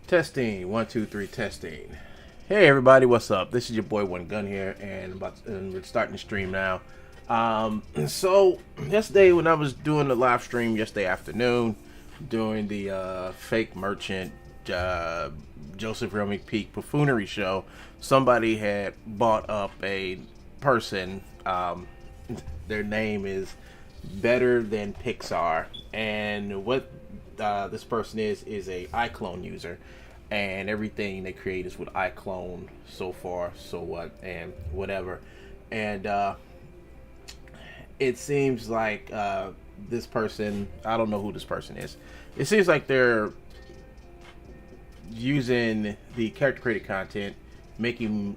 Testing, one, two, three, testing. Hey everybody, what's up? This is your boy One Gun here, and we're starting the stream now. So yesterday when I was doing the live stream yesterday afternoon, doing the fake merchant Joseph Real McPeak buffoonery show, somebody had bought up a person. Their name is Better Than Pixar, and what this person is a iClone user, and everything they create is with iClone so far, so what, and whatever. And it seems like this person, I don't know who this person is. It seems like they're using the character created content, making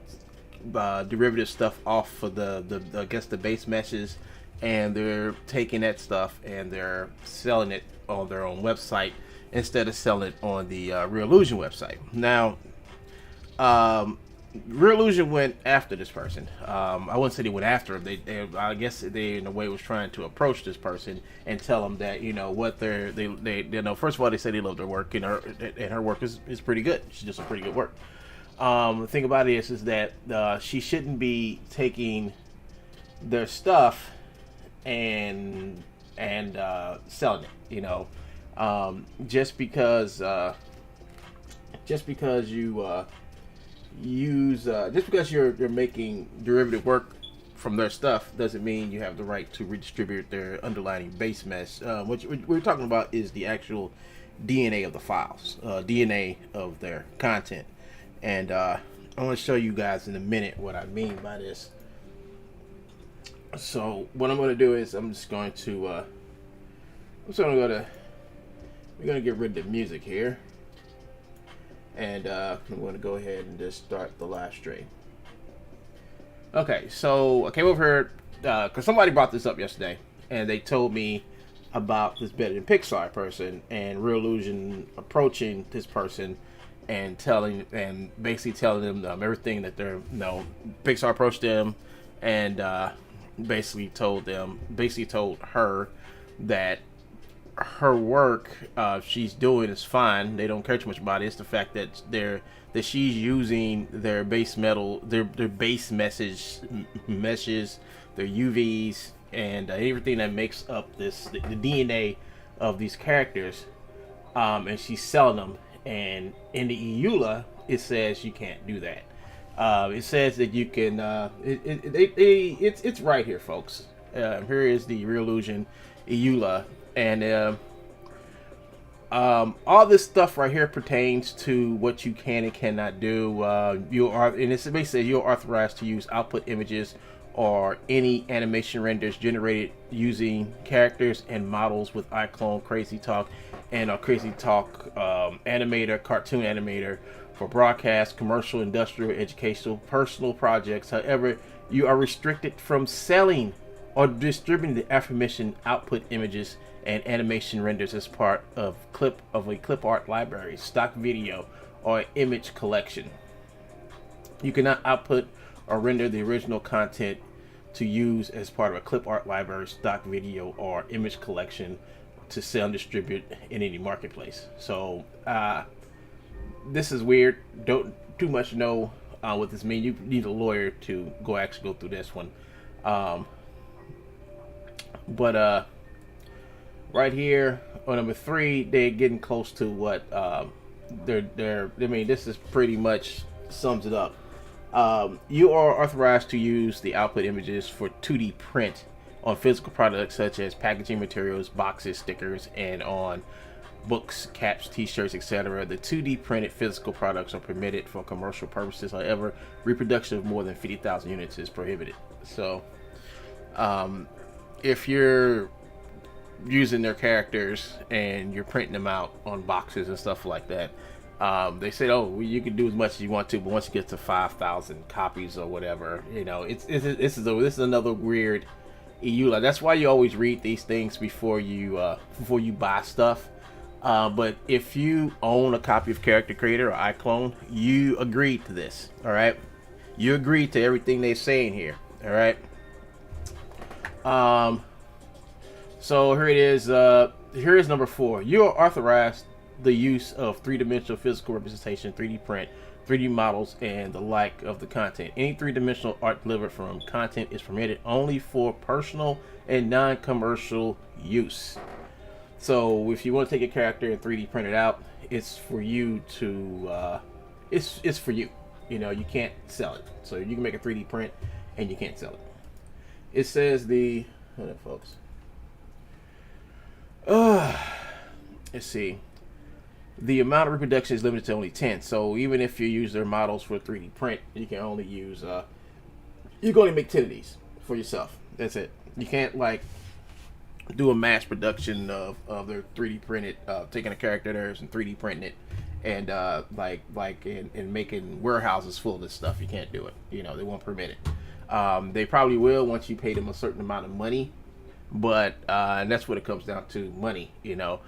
derivative stuff off of the I guess the base meshes, and they're taking that stuff and they're selling it on their own website instead of selling it on the Reallusion website. Now, Reallusion went after this person. I wouldn't say they went after him. I guess they in a way was trying to approach this person and tell them that what they first of all they say they love their work, and her work is pretty good. She does some pretty good work. The thing about it is that she shouldn't be taking their stuff and selling it. Just because you just because you're making derivative work from their stuff doesn't mean you have the right to redistribute their underlying base mesh. What we're talking about is the actual DNA of the files, DNA of their content. And I want to show you guys in a minute what I mean by this. So what I'm going to do is we're going to get rid of the music here, and I'm going to go ahead and just start the live stream. Okay, so I came over here because somebody brought this up yesterday, and they told me about this Better Than Pixar person and Reallusion approaching this person and basically telling them everything that they're Pixar approached them and basically told her that her work she's doing is fine. They don't care too much about it. It's the fact that she's using their base base meshes, their UVs, and everything that makes up the DNA of these characters, and she's selling them. And in the Eula, it says you can't do that. It says that you can. It's right here, folks. Here is the Reallusion Eula, and all this stuff right here pertains to what you can and cannot do. And it's basically says you're authorized to use output images or any animation renders generated using characters and models with iClone, Crazy Talk, and a Crazy Talk animator, cartoon animator for broadcast, commercial, industrial, educational, personal projects. However, you are restricted from selling or distributing the aforementioned output images and animation renders as part of a clip art library, stock video, or image collection. You cannot output or render the original content to use as part of a clip art library, stock video, or image collection to sell and distribute in any marketplace. So this is weird. Don't too much know what this means. You need a lawyer to actually go through this one. But right here on number 3, they're getting close to what they're. I mean, this is pretty much sums it up. You are authorized to use the output images for 2D print on physical products such as packaging materials, boxes, stickers, and on books, caps, t-shirts, etc. The 2D printed physical products are permitted for commercial purposes. However, reproduction of more than 50,000 units is prohibited. So, if you're using their characters and you're printing them out on boxes and stuff like that, they said, "Oh, you can do as much as you want to, but once you get to 5,000 copies or whatever, this is another weird EULA." That's why you always read these things before you buy stuff. But if you own a copy of Character Creator or iClone, you agreed to this. All right, you agreed to everything they're saying here. All right. So here it is. Here is number 4. You are authorized the use of three-dimensional physical representation, 3D print, 3D models, and the like of the content. Any three-dimensional art delivered from content is permitted only for personal and non-commercial use. So if you want to take a character and 3D print it out, it's for you to, it's for you. You know, you can't sell it. So you can make a 3D print and you can't sell it. It says hold on, folks. Let's see. The amount of reproduction is limited to only 10. So even if you use their models for 3D print, you can only use, you can only make 10 of these for yourself. That's it. You can't like do a mass production of their 3D printed, taking a character of theirs and 3D printing it, and and making warehouses full of this stuff. You can't do it. You know, they won't permit it. They probably will once you pay them a certain amount of money, but and that's what it comes down to, money. You know,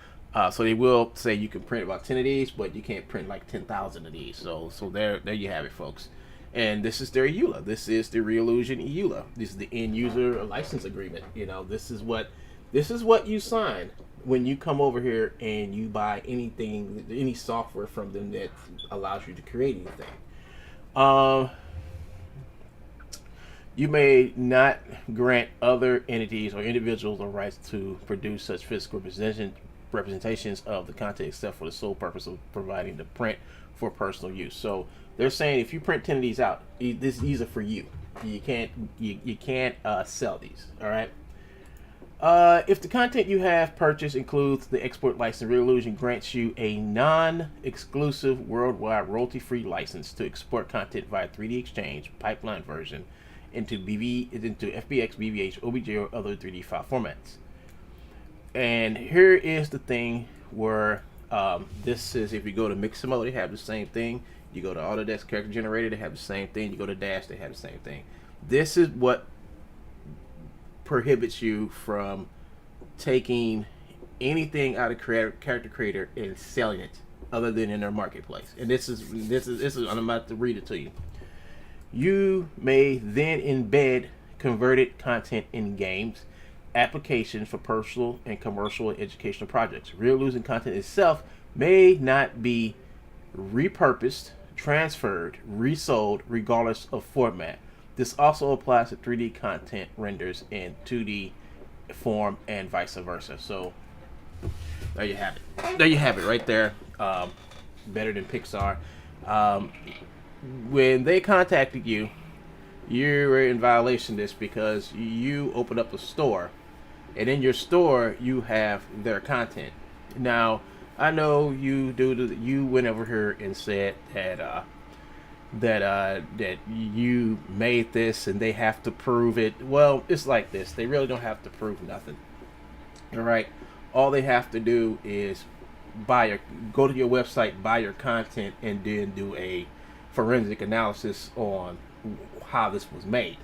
so they will say you can print about 10 of these, but you can't print like 10,000 of these. So there you have it, folks. And this is their EULA. This is the Reallusion Eula. This is the end user license agreement. You know, this is what you sign when you come over here and you buy anything, any software from them that allows you to create anything. You may not grant other entities or individuals the rights to produce such physical representations of the content except for the sole purpose of providing the print for personal use. So they're saying if you print 10 of these out, these are for you. You can't sell these. All right. If the content you have purchased includes the export license, Reallusion grants you a non-exclusive worldwide royalty-free license to export content via 3D Exchange pipeline version into FBX, BVH, OBJ, or other 3D file formats. And here is the thing where this is, if you go to Mixamo, they have the same thing. You go to Autodesk Character Generator, they have the same thing. You go to Dash, they have the same thing. This is what prohibits you from taking anything out of Character Creator and selling it other than in their marketplace. And this is I'm about to read it to you. You may then embed converted content in games, applications for personal and commercial and educational projects. Reallusion content itself may not be repurposed, transferred, resold, regardless of format. This also applies to 3D content renders in 2D form and vice versa. So there you have it. There you have it right there. Better than Pixar. When they contacted you, you were in violation of this because you opened up a store, and in your store you have their content. Now, I know you went over here and said that that you made this and they have to prove it. Well, it's like this. They really don't have to prove nothing. All right. All they have to do is go to your website, buy your content, and then do a forensic analysis on how this was made.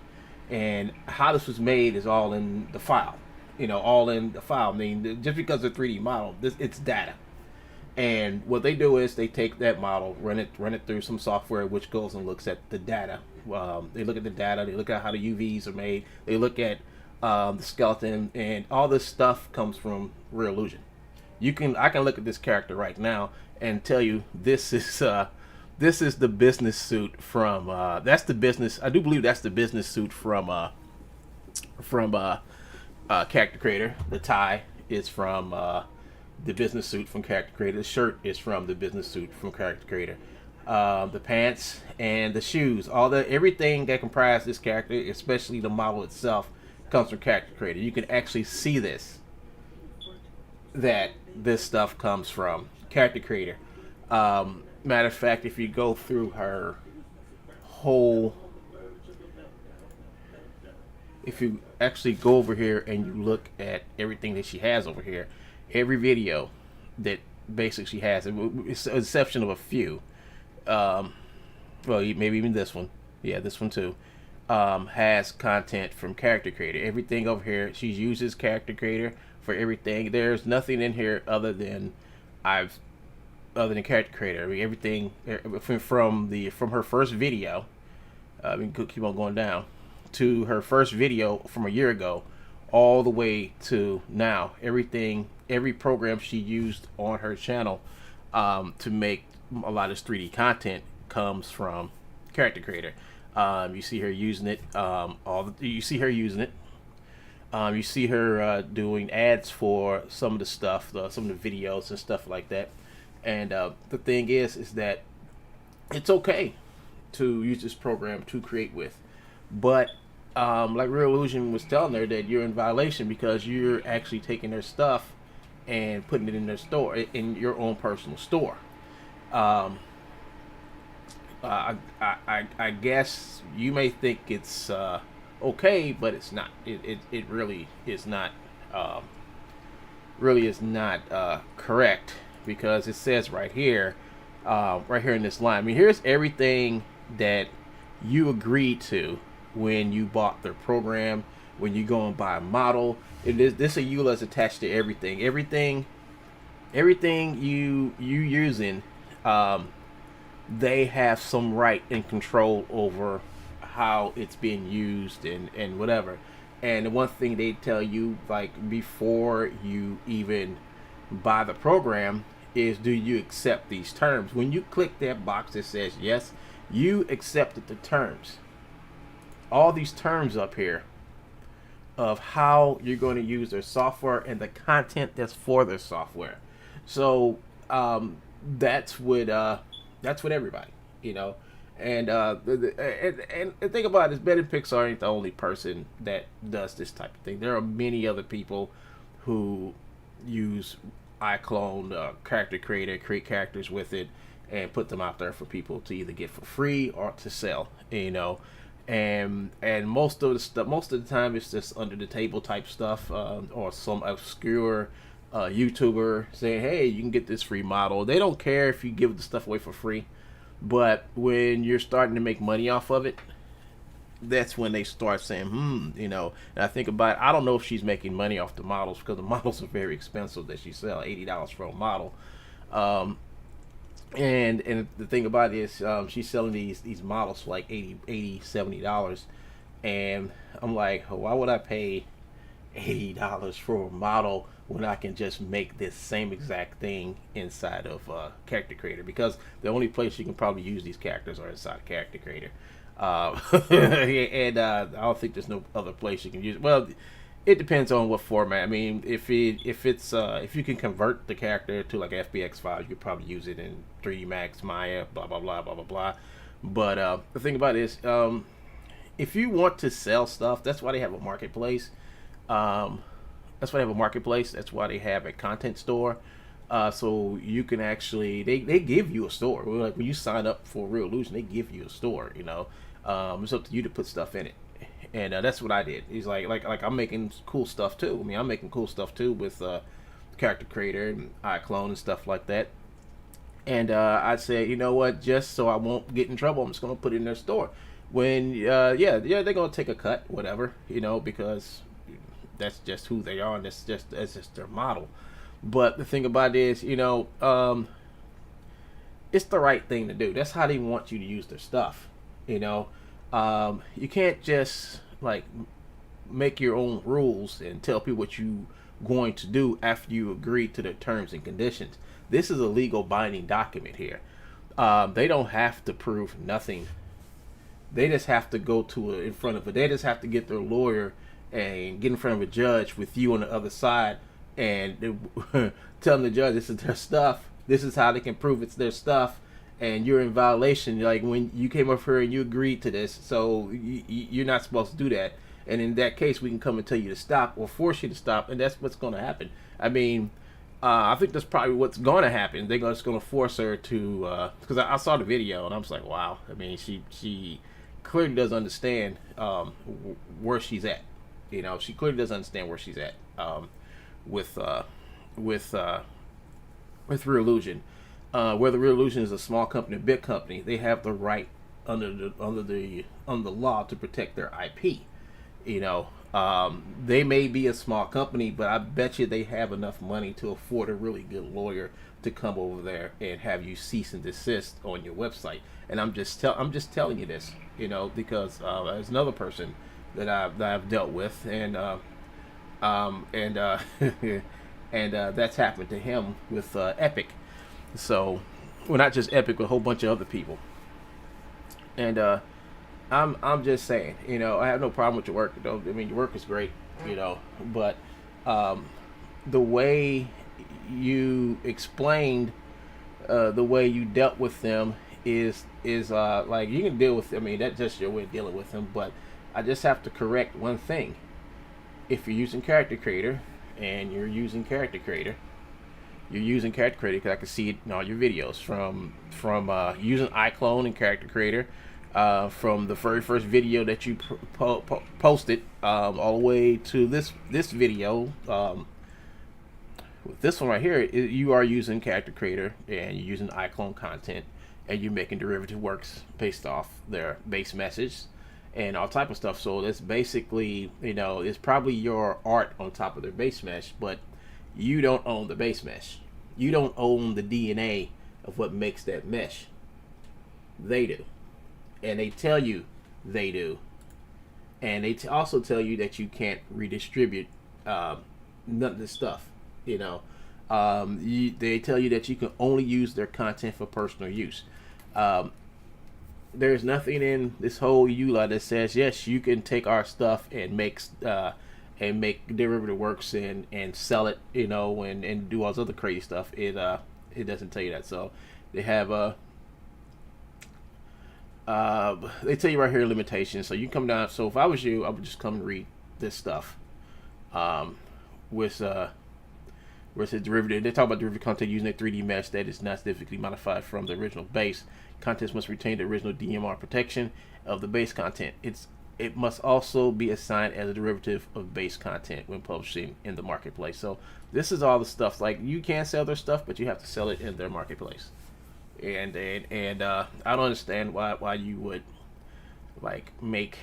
And how this was made is all in the file. You know, all in the file. I mean, just because it's a 3D model, it's data. And what they do is they take that model, run it through some software, which goes and looks at the data. They look at the data. They look at how the UVs are made. They look at the skeleton, and all this stuff comes from Reallusion. I can look at this character right now and tell you this is the business suit from. That's the business. I do believe that's the business suit from Character Creator. The tie is from the business suit from Character Creator. The shirt is from the business suit from Character Creator. The pants and the shoes, everything that comprises this character, especially the model itself, comes from Character Creator. You can actually see that this stuff comes from Character Creator. Matter of fact, if you go through her whole, if you actually go over here and you look at everything that she has over here, every video that basically she has, it's an exception of a few, well, maybe even this one, yeah, this one too, has content from Character Creator. Everything over here, she uses Character Creator for everything. There's nothing in here other than Character Creator. I mean, everything from her first video, we can keep on going down to her first video from a year ago, all the way to now. Every program she used on her channel to make a lot of this 3D content comes from character creator. You see her using it. You see her using it. You see her doing ads for some of the stuff, some of the videos and stuff like that. And the thing is that it's okay to use this program to create with, but like Reallusion was telling her that you're in violation because you're actually taking their stuff and putting it in their store, in your own personal store. Um, I guess you may think it's okay, but it's not. It really is not. Really is not correct, because it says right here in this line. I mean, here's everything that you agreed to when you bought their program. When you go and buy a model, it is this Eula is attached to everything. Everything you using. They have some right and control over how it's being used and whatever. And the one thing they tell you, like, before you even buy the program, is, do you accept these terms? When you click that box that says yes, you accepted the terms. All these terms up here of how you're going to use their software and the content that's for their software. So that's what everybody, you know. And and the thing about it is, Ben and Pixar ain't the only person that does this type of thing. There are many other people who use iClone character creator, create characters with it, and put them out there for people to either get for free or to sell, you know. And most of the time it's just under the table type stuff, or some obscure YouTuber saying, hey, you can get this free model. They don't care if you give the stuff away for free. But when you're starting to make money off of it, that's when they start saying, you know. And I think about it, I don't know if she's making money off the models, because the models are very expensive that she sells, $80 for a model. And the thing about it is, she's selling these models for like $80, $70. And I'm like, why would I pay $80 for a model when I can just make this same exact thing inside of Character Creator? Because the only place you can probably use these characters are inside Character Creator. And I don't think there's no other place you can use it. Well, it depends on what format. I mean, if you can convert the character to like FBX file, you could probably use it in 3D Max, Maya, blah blah blah blah blah blah. But the thing about it is, if you want to sell stuff, that's why they have a marketplace. That's why they have a marketplace. That's why they have a content store. So you can actually, they give you a store. Like when you sign up for Reallusion, they give you a store. You know, it's up to you to put stuff in it. And that's what I did. He's like I'm making cool stuff too. I mean, I'm making cool stuff too with Character Creator and iClone and stuff like that. And I said, you know what? Just so I won't get in trouble, I'm just gonna put it in their store. When yeah, they're gonna take a cut, whatever, you know, because that's just who they are, and that's just their model. But the thing about it is, you know, it's the right thing to do. That's how they want you to use their stuff. You know, you can't just like make your own rules and tell people what you going to do after you agree to the terms and conditions. This is a legal binding document here. They don't have to prove nothing. They just have to go to in front of it. They just have to get their lawyer and get in front of a judge with you on the other side, and telling the judge this is their stuff. This is how they can prove it's their stuff, and you're in violation. Like when you came up here and you agreed to this, so you're not supposed to do that. And in that case, we can come and tell you to stop or force you to stop, and that's what's going to happen. I mean, I think that's probably what's going to happen. They're just going to force her to, because I saw the video and I was like, wow. I mean, she clearly doesn't understand where she's at. You know, she clearly doesn't understand where she's at with Reallusion. Whether Reallusion is a small company or big company, they have the right under the law to protect their IP. You know, they may be a small company, but I bet you they have enough money to afford a really good lawyer to come over there and have you cease and desist on your website. And I'm just telling you this, you know, because there's another person that I've dealt with, and and that's happened to him with Epic. So, well, not just Epic, but a whole bunch of other people. And I'm just saying, I have no problem with your work. I mean, your work is great, but um, the way you explained, the way you dealt with them is like you can deal with. I mean, that's just your way of dealing with them. But I just have to correct one thing. If you're using Character Creator, and you're using Character Creator because I can see it in all your videos from using iClone and Character Creator, from the very first video that you posted, all the way to this video. With this one right here, you are using Character Creator and you're using iClone content, and you're making derivative works based off their base message and all type of stuff. So that's basically, it's probably your art on top of their base mesh, but you don't own the base mesh. You don't own the DNA of what makes that mesh. They do. And they tell you they do. And they also tell you that you can't redistribute none of this stuff. They tell you that you can only use their content for personal use. There's nothing in this whole EULA that says yes, you can take our stuff and make derivative works and sell it, and do all this other crazy stuff. It doesn't tell you that. So they have they tell you right here limitations. So you come down. So if I was you, I would just come and read this stuff. With where it says derivative, they talk about derivative content using a 3D mesh that is not significantly modified from the original base. Contents must retain the original DMR protection of the base content. It must also be assigned as a derivative of base content when publishing in the marketplace. So this is all the stuff. Like, you can sell their stuff, but you have to sell it in their marketplace. And I don't understand why you would like make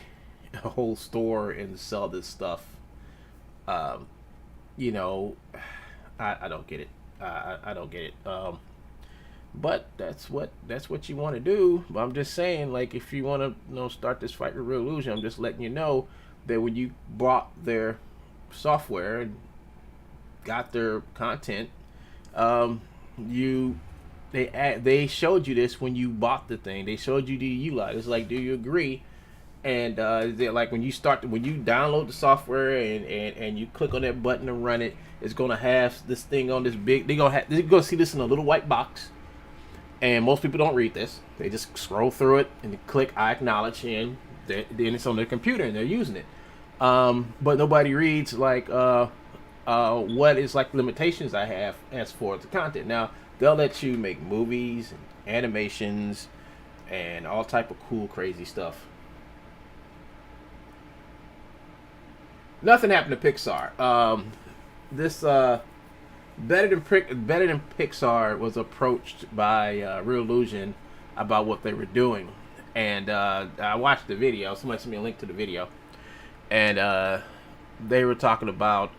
a whole store and sell this stuff. You know, I don't get it. I don't get it. But that's what you want to do. But I'm just saying, like, if you want to start this fight with Reallusion, I'm just letting you know that when you bought their software and got their content, they showed you this when you bought the thing. They showed you the EULA. It's like, do you agree? And like when you download the software and you click on that button to run it, it's gonna have this thing on this big. They're gonna see this in a little white box. And most people don't read this. They just scroll through it and click I acknowledge, and then it's on their computer and they're using it. But nobody reads like what is like limitations I have as for the content. Now they'll let you make movies and animations and all type of cool crazy stuff. Nothing happened to Pixar. This Better Than Pixar was approached by Reallusion about what they were doing, and I watched the video. Somebody sent me a link to the video, and they were talking about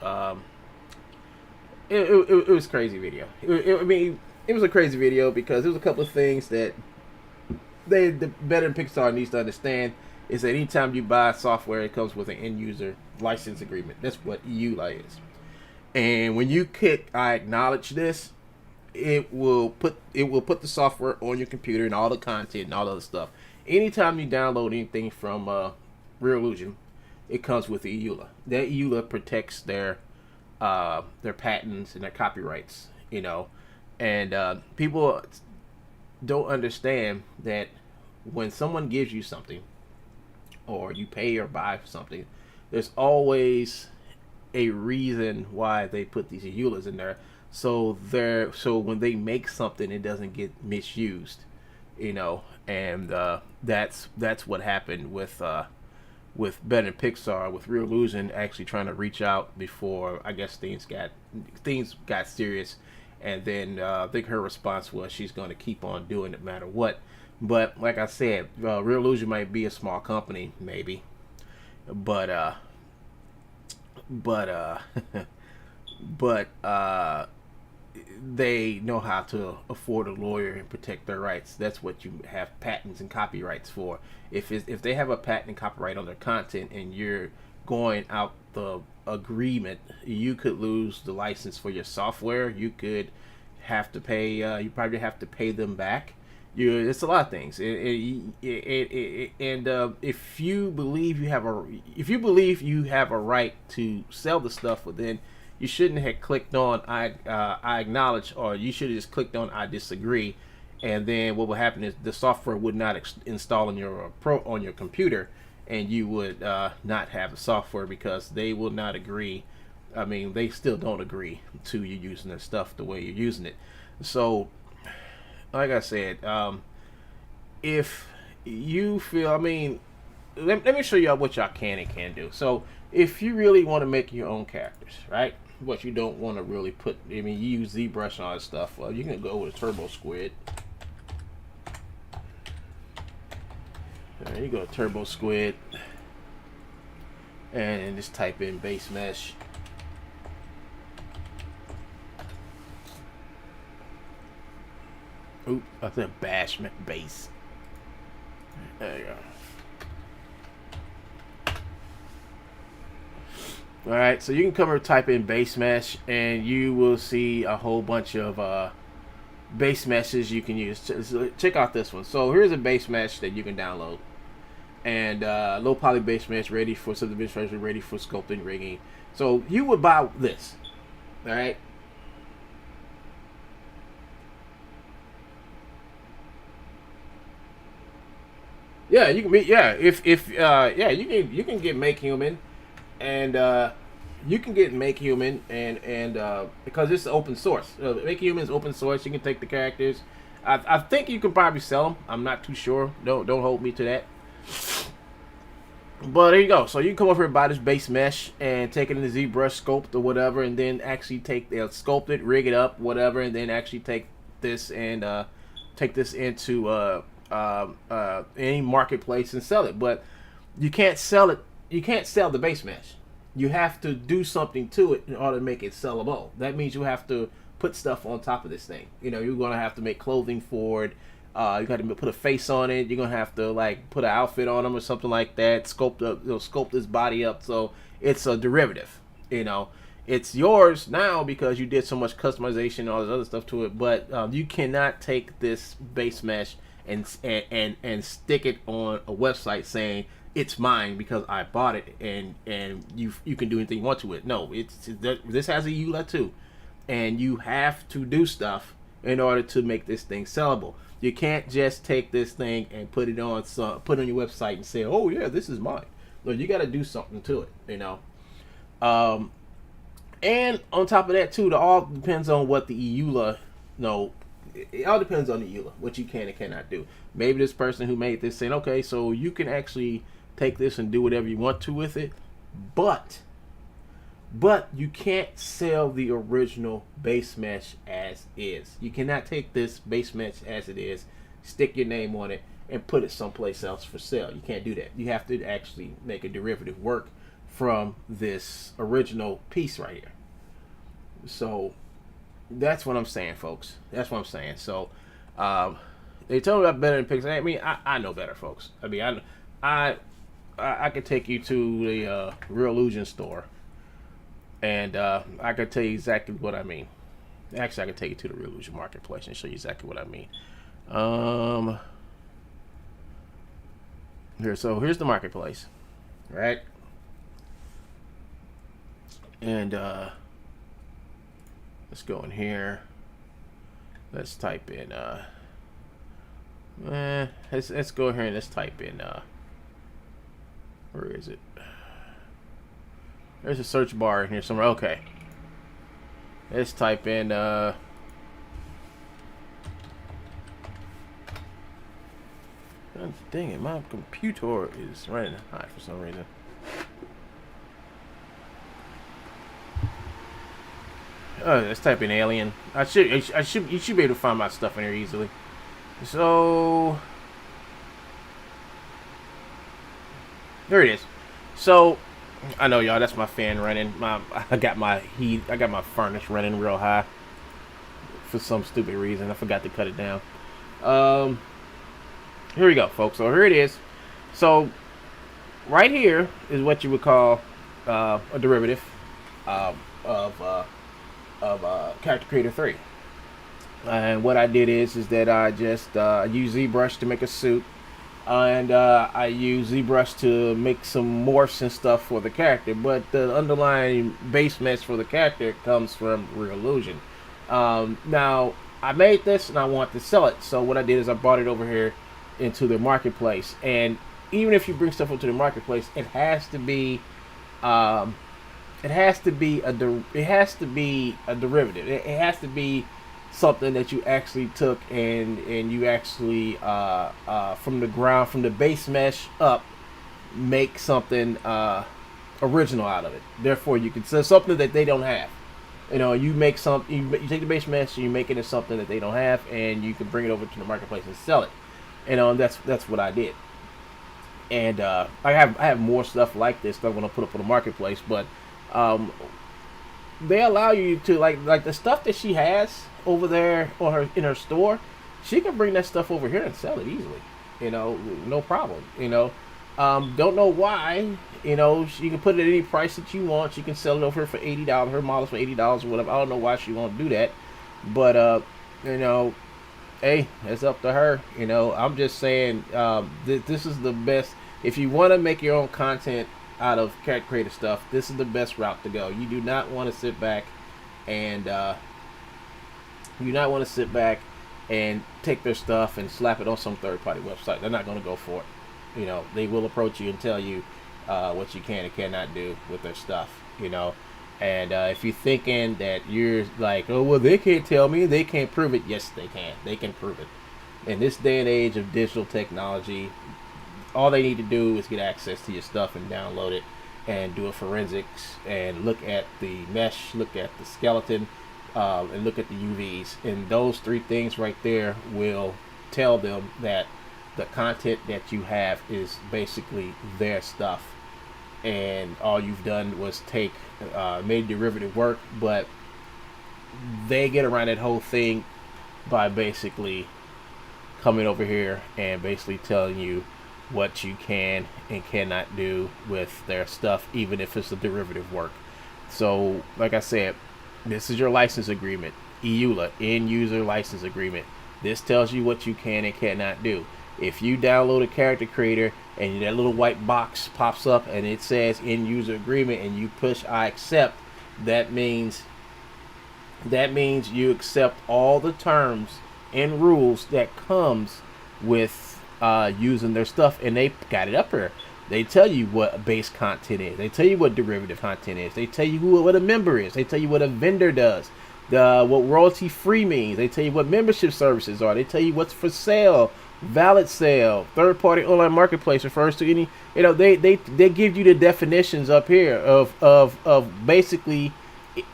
it was a crazy video. I mean, it was a crazy video because there was a couple of things that the Better Than Pixar needs to understand is that anytime you buy software, it comes with an end user license agreement. That's what EULA is. And when you click I acknowledge this, it will put the software on your computer and all the content and all the other stuff. Anytime you download anything from Reallusion, it comes with the EULA. That EULA protects their patents and their copyrights, and people don't understand that when someone gives you something, or you pay or buy something, there's always a reason why they put these EULAs in there. So when they make something, it doesn't get misused, and that's what happened with Better Than Pixar, with Reallusion actually trying to reach out before I guess things got serious, and then I think her response was she's going to keep on doing it no matter what. But like I said, Reallusion might be a small company, maybe, but they know how to afford a lawyer and protect their rights. That's what you have patents and copyrights for. If they have a patent and copyright on their content and you're going out the agreement, you could lose the license for your software. You could have to pay. You probably have to pay them back. It's a lot of things. And if you believe you have a right to sell the stuff, well, then you shouldn't have clicked on I acknowledge, or you should have just clicked on I disagree, and then what will happen is the software would not install on your on your computer, and you would not have the software because they will not agree. I mean, they still don't agree to you using their stuff the way you're using it. So, like I said, if you feel, I mean, let me show y'all what y'all can and can't do. So, if you really want to make your own characters, right? But you don't want to really put, I mean, you use ZBrush and all that stuff. Well, you can go with a Turbo Squid. There you go, Turbo Squid. And just type in base mesh. Oop, I said bash base. There you go. Alright, so you can come over, type in base mesh, and you will see a whole bunch of base meshes you can use. Check out this one. So here's a base mesh that you can download. And low poly base mesh, ready for subdivision, ready for sculpting, rigging. So you would buy this. Alright. Yeah, you can be. Yeah, if yeah, you can get Make Human, and you can get Make Human, and because it's open source. Make Human is open source. You can take the characters. I think you can probably sell them. I'm not too sure. Don't hold me to that. But there you go. So you can come over here and buy this base mesh and take it in the ZBrush sculpt or whatever, and then actually sculpt it, rig it up, whatever, and then actually take this and take this into any marketplace and sell it. But you can't sell it. You can't sell the base mesh. You have to do something to it in order to make it sellable. That means you have to put stuff on top of this thing. You know, you're gonna have to make clothing for it. You got to put a face on it. You're gonna have to like put an outfit on them or something like that. Sculpt this body up so it's a derivative. You know, it's yours now because you did so much customization and all this other stuff to it. But you cannot take this base mesh and stick it on a website saying it's mine because I bought it and you can do anything you want to it. No, this has a EULA too, and you have to do stuff in order to make this thing sellable. You can't just take this thing and put it on your website and say, "Oh yeah, this is mine." No, you got to do something to it, you know. And on top of that too, it all depends on what the EULA, it all depends on the EULA, what you can and cannot do. Maybe this person who made this saying, "Okay, so you can actually take this and do whatever you want to with it, but you can't sell the original base mesh as is. You cannot take this base mesh as it is, stick your name on it, and put it someplace else for sale. You can't do that. You have to actually make a derivative work from this original piece right here." So that's what I'm saying, folks. That's what I'm saying. So they told me I'm better than Pixar. I mean, I know better, folks. I mean, I could take you to the Reallusion store, and I could tell you exactly what I mean. Actually, I could take you to the Reallusion marketplace and show you exactly what I mean. Here's the marketplace, right? And let's go in here. Let's type in let's go here and let's type in where is it? There's a search bar in here somewhere. Okay. Let's type in God dang it, my computer is running hot for some reason. Let's type in alien. You should be able to find my stuff in here easily. So there it is. So I know y'all, that's my fan running. I got my furnace running real high for some stupid reason. I forgot to cut it down. Here we go, folks. So here it is. So right here is what you would call a derivative of Character Creator 3. And what I did is that I just used ZBrush to make a suit, and I use ZBrush to make some morphs and stuff for the character. But the underlying base mesh for the character comes from Reallusion. Now I made this and I want to sell it, so what I did is I brought it over here into the marketplace. And even if you bring stuff into the marketplace, it has to be it has to be a derivative. It has to be something that you actually took and you actually from the ground, from the base mesh up, make something original out of it. Therefore, you can sell something that they don't have. You make some. You take the base mesh and you make it into something that they don't have, and you can bring it over to the marketplace and sell it. That's what I did. And I have more stuff like this that I'm gonna put up on the marketplace, but um, they allow you to like the stuff that she has over there on her in her store. She can bring that stuff over here and sell it easily. No problem. Don't know why. She can put it at any price that you want. She can sell it over here for $80. Her models for $80 or whatever. I don't know why she won't do that, but hey, it's up to her. I'm just saying this is the best. If you want to make your own content out of character creator stuff, this is the best route to go. You do not want to sit back and take their stuff and slap it on some third-party website. They're not going to go for it. They will approach you and tell you what you can and cannot do with their stuff. And if you're thinking that you're like, oh well, they can't tell me, they can't prove it. Yes, they can. They can prove it. In this day and age of digital technology, all they need to do is get access to your stuff and download it and do a forensics and look at the mesh, look at the skeleton, and look at the UVs. And those three things right there will tell them that the content that you have is basically their stuff. And all you've done was made derivative work, but they get around that whole thing by basically coming over here and basically telling you what you can and cannot do with their stuff, even if it's a derivative work. So, like I said, this is your license agreement, EULA, end user license agreement. This tells you what you can and cannot do. If you download a character creator and that little white box pops up and it says end user agreement and you push I accept, that means you accept all the terms and rules that comes with using their stuff. And they got it up here. They tell you what base content is. They tell you what derivative content is. They tell you what a member is. They tell you what a vendor does. What royalty free means. They tell you what membership services are. They tell you what's for sale, valid sale, third party online marketplace refers to any. They give you the definitions up here of basically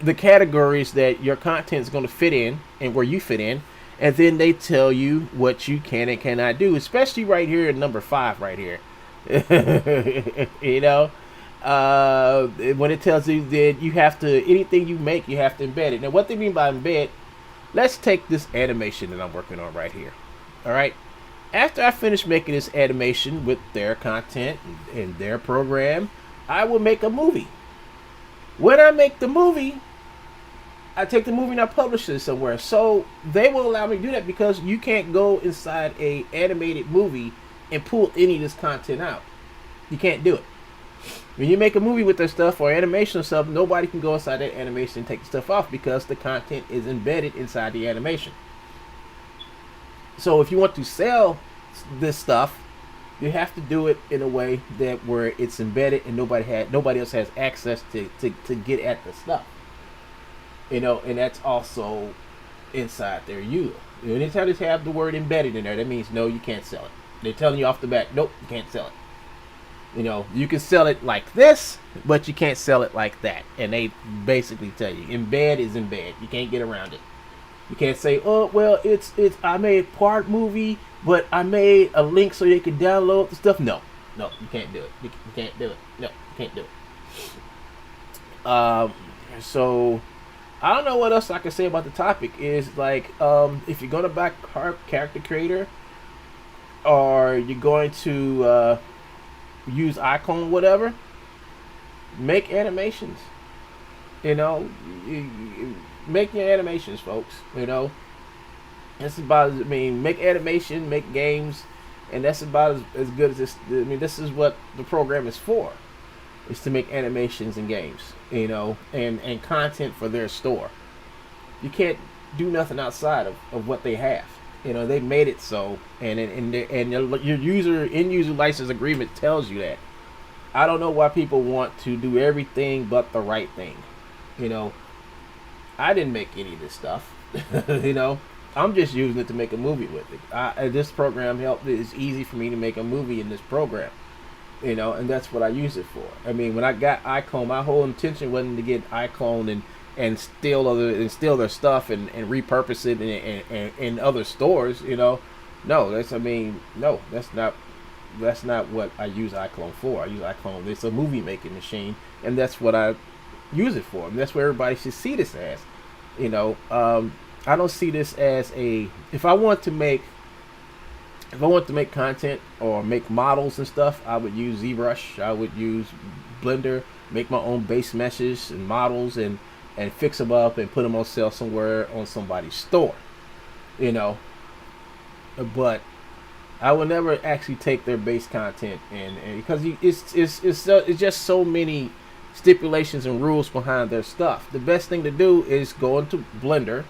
the categories that your content is going to fit in and where you fit in. And then they tell you what you can and cannot do, especially right here in number 5 right here. When it tells you that you have to, anything you make, you have to embed it. Now, what they mean by embed, let's take this animation that I'm working on right here. All right. After I finish making this animation with their content and their program, I will make a movie. When I make the movie, I take the movie and I publish it somewhere. So they will allow me to do that because you can't go inside a animated movie and pull any of this content out. You can't do it. When you make a movie with their stuff or animation or stuff, nobody can go inside that animation and take the stuff off because the content is embedded inside the animation. So if you want to sell this stuff, you have to do it in a way that where it's embedded and nobody else has access to get at the stuff. And that's also inside their EULA. Anytime they have the word embedded in there, that means no, you can't sell it. They're telling you off the bat, nope, you can't sell it. You can sell it like this, but you can't sell it like that. And they basically tell you, embed is embed. You can't get around it. You can't say, oh, well, it's I made part movie, but I made a link so they can download the stuff. No, you can't do it. You can't do it. No, you can't do it. So I don't know what else I can say about the topic. Is like, if you're gonna back character creator, or you're going to use icon, whatever, make animations. Make your animations, folks. That's about, I mean, make animation, make games, and that's about as good as this. I mean, this is what the program is for, is to make animations and games, and content for their store. You can't do nothing outside of what they have. They made it so, and your end user license agreement tells you that. I don't know why people want to do everything but the right thing. You know, I didn't make any of this stuff. you know, I'm just using it to make a movie with it. This program helped. It's easy for me to make a movie in this program. And that's what I use it for. I mean, when I got iClone, my whole intention wasn't to get iClone and steal their stuff and repurpose it in other stores. No, that's not what I use iClone for. I use iClone. It's a movie making machine, and that's what I use it for. And that's what everybody should see this as. I don't see this as if I want to make content or make models and stuff, I would use ZBrush. I would use Blender, make my own base meshes and models and fix them up and put them on sale somewhere on somebody's store. But I will never actually take their base content and because it's just so many stipulations and rules behind their stuff. The best thing to do is go into Blender,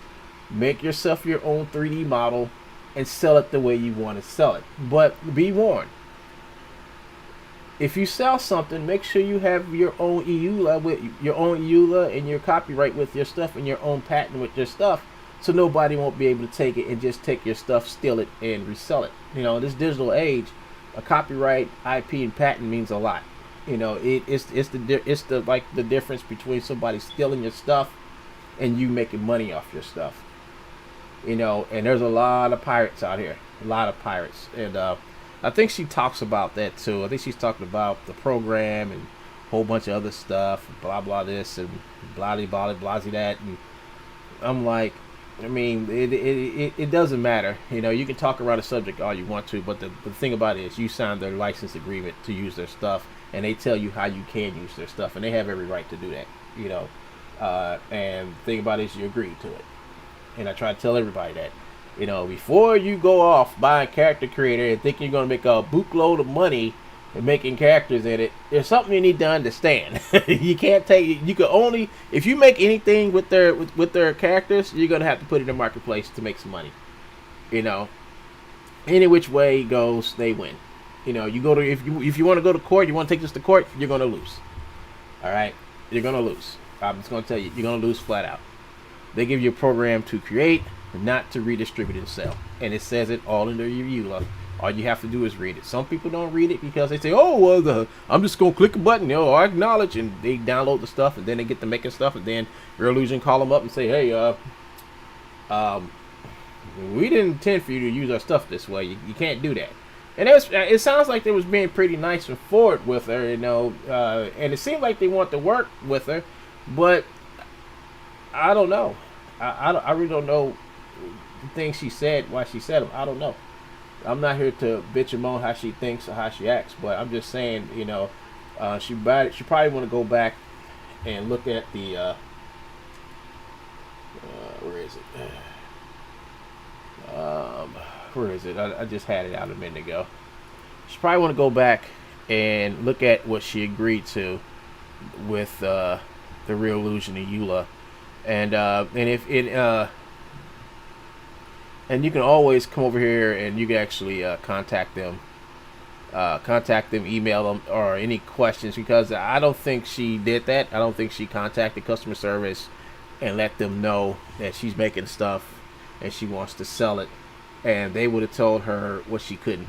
make yourself your own 3D model, and sell it the way you want to sell it. But be warned, if you sell something, make sure you have your own EULA and your copyright with your stuff and your own patent with your stuff, so nobody won't be able to take it and just take your stuff, steal it, and resell it. In this digital age, a copyright, IP, and patent means a lot. It's the difference between somebody stealing your stuff and you making money off your stuff. And there's a lot of pirates out here, a lot of pirates, and I think she talks about that too. I think she's talking about the program and a whole bunch of other stuff, blah blah this and blah blah blah that, and I'm like, I mean, it doesn't matter. You can talk around the subject all you want to, but the thing about it is you signed their license agreement to use their stuff, and they tell you how you can use their stuff, and they have every right to do that. And the thing about it is you agree to it. And I try to tell everybody that, before you go off buying Character Creator and think you're going to make a bootload of money and making characters in it, there's something you need to understand. You can only, if you make anything with their characters, you're going to have to put it in the marketplace to make some money. Any which way it goes, they win. You go to, if you want to go to court, you want to take this to court, you're going to lose. All right, you're going to lose. I'm just going to tell you, you're going to lose flat out. They give you a program to create, not to redistribute and sell. And it says it all in their EULA. All you have to do is read it. Some people don't read it because they say, oh, well, I'm just going to click a button, I acknowledge, and they download the stuff, and then they get to making stuff, and then Reallusion call them up and say, hey, we didn't intend for you to use our stuff this way. You can't do that. And it sounds like they was being pretty nice and forward with her, and it seemed like they want to work with her, but I don't know. I really don't know the things she said, why she said them. I don't know. I'm not here to bitch and moan how she thinks or how she acts, but I'm just saying, she probably want to go back and look at the where is it? Where is it? I just had it out a minute ago. She probably want to go back and look at what she agreed to with the Reallusion Eula. And if it and you can always come over here and you can actually contact them, email them, or any questions, because I don't think she did that. I don't think she contacted customer service and let them know that she's making stuff and she wants to sell it, and they would have told her what she could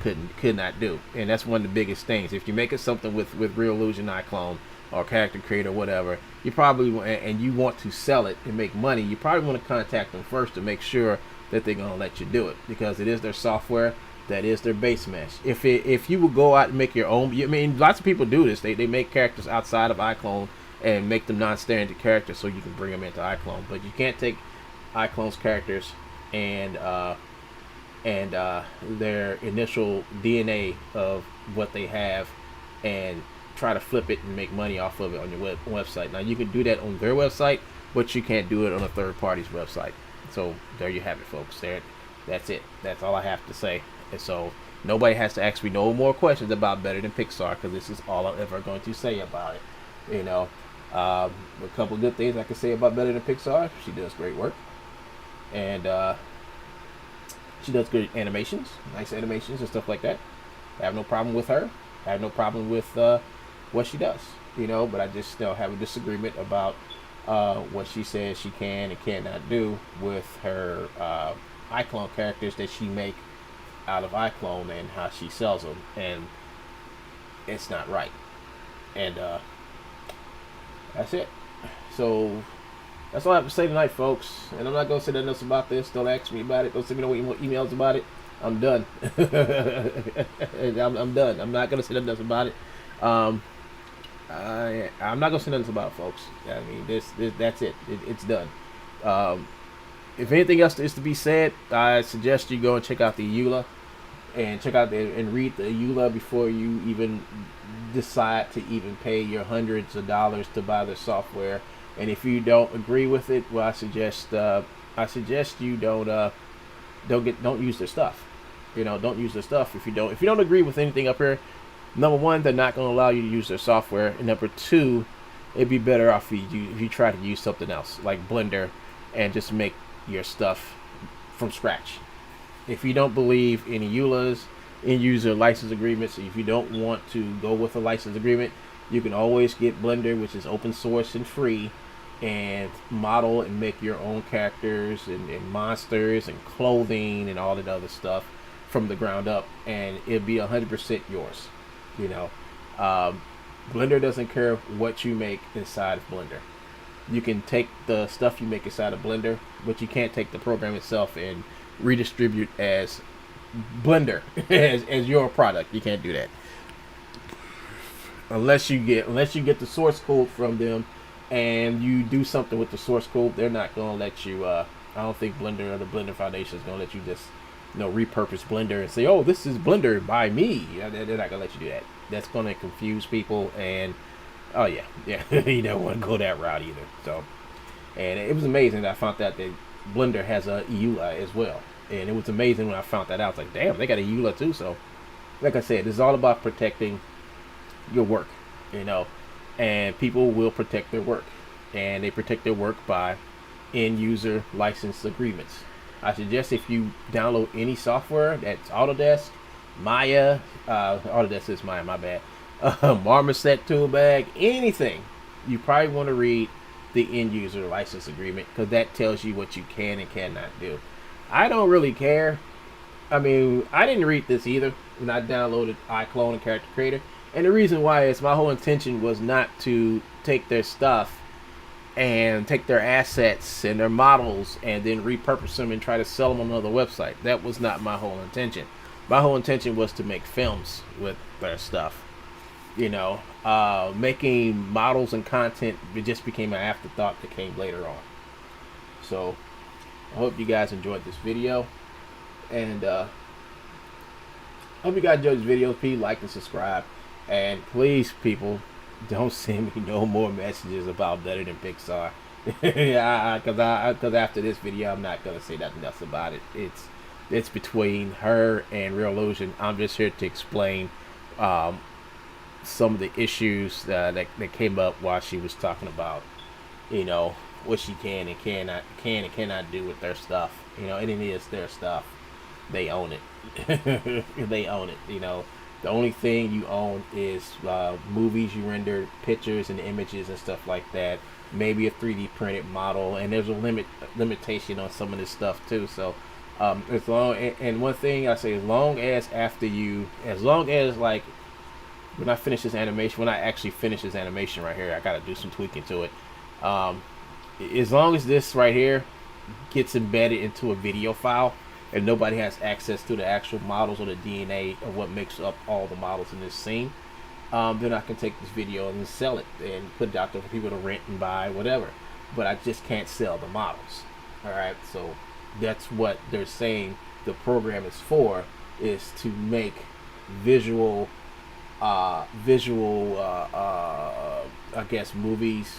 not do. And that's one of the biggest things. If you're making something with Reallusion iClone or Character Creator, whatever, you probably and you want to sell it and make money, you probably want to contact them first to make sure that they're going to let you do it, because it is their software, that is their base mesh. If you would go out and make your own, I mean, lots of people do this. They make characters outside of iClone and make them non-standard characters so you can bring them into iClone, but you can't take iClone's characters and their initial DNA of what they have and try to flip it and make money off of it on your website. Now, you can do that on their website, but you can't do it on a third party's website. So there you have it, folks. That's it. That's all I have to say. And so nobody has to ask me no more questions about Better Than Pixar, because this is all I'm ever going to say about it. You know, a couple of good things I can say about Better Than Pixar. She does great work, and she does good animations, nice animations and stuff like that. I have no problem with her. I have no problem with what she does. But I just still have a disagreement about what she says she can and cannot do with her iClone characters that she make out of iClone and how she sells them, and it's not right. And that's it. So that's all I have to say tonight, folks. And I'm not gonna say nothing else about this. Don't ask me about it. Don't send me no emails about it. I'm done. I'm done. I'm not gonna say nothing else about it. I'm not gonna say nothing else about it, folks. I mean, that's it. It's done. If anything else is to be said, I suggest you go and check out the Eula, and and read the Eula before you even decide to even pay your hundreds of dollars to buy the software. And if you don't agree with it, well, I suggest you don't use their stuff. Don't use their stuff if you don't agree with anything up here. Number one, they're not going to allow you to use their software, and number two, it'd be better off if you try to use something else like Blender and just make your stuff from scratch. If you don't believe in EULAs, in user license agreements, if you don't want to go with a license agreement, you can always get Blender, which is open source and free, and model and make your own characters and monsters and clothing and all that other stuff from the ground up, and it'll be 100% yours. Blender doesn't care what you make inside of Blender. You can take the stuff you make inside of Blender, but you can't take the program itself and redistribute as Blender as your product. You can't do that unless you get the source code from them and you do something with the source code. They're not gonna let you. I don't think Blender or the Blender Foundation is gonna let you just repurpose Blender and say, oh, this is Blender by me. They're not gonna let you do that. That's gonna confuse people, and oh yeah, you don't want to go that route either. So, and it was amazing that I found out that Blender has a EULA as well, and it was amazing when I found that out. I was like, damn, they got a EULA too. So, like I said, it's all about protecting your work, and people will protect their work, and they protect their work by end user license agreements. I suggest if you download any software that's Autodesk, Maya, Autodesk is Maya, my bad, Marmoset Toolbag, anything, you probably want to read the end user license agreement, because that tells you what you can and cannot do. I don't really care. I mean, I didn't read this either when I downloaded iClone and Character Creator, and the reason why is my whole intention was not to take their stuff and take their assets and their models and then repurpose them and try to sell them on another website. That was not my whole intention. My whole intention was to make films with their stuff. Making models and content, it just became an afterthought that came later on. So I hope you guys enjoyed this video, and hope you guys enjoyed this video. Please like and subscribe, and please, people, don't send me no more messages about Better Than Pixar. Because after this video, I'm not gonna say nothing else about it. It's between her and Reallusion. I'm just here to explain some of the issues that came up while she was talking about, what she can and cannot do with their stuff. And it is their stuff. They own it. They own it. The only thing you own is movies you render, pictures and images and stuff like that. Maybe a 3D printed model, and there's a limitation on some of this stuff too. So, as long and one thing I say, as long as like when I finish this animation, when I actually finish this animation right here, I gotta do some tweaking to it. As long as this right here gets embedded into a video file, and nobody has access to the actual models or the DNA of what makes up all the models in this scene, then I can take this video and sell it and put it out there for people to rent and buy, whatever. But I just can't sell the models. Alright, so that's what they're saying the program is for, is to make visual I guess movies,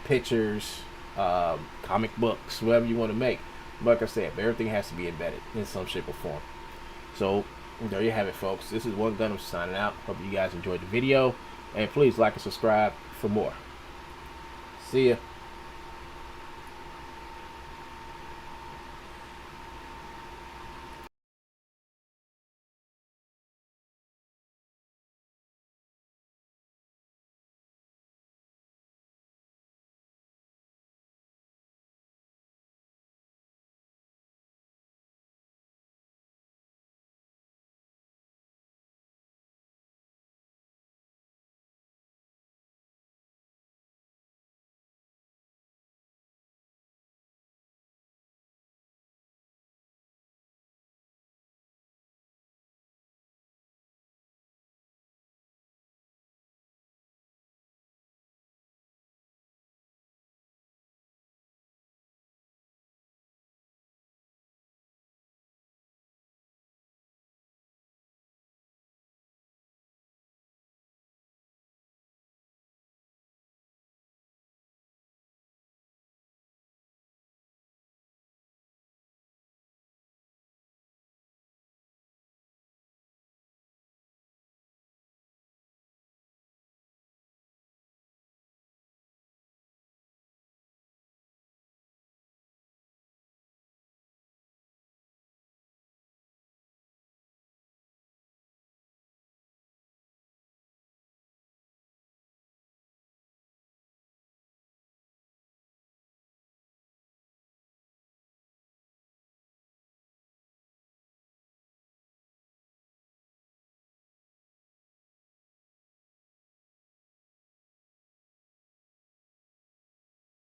pictures, comic books, whatever you want to make. Like I said, everything has to be embedded in some shape or form. So there you have it, folks. This is One Gunner signing out. Hope you guys enjoyed the video, and please like and subscribe for more. See ya.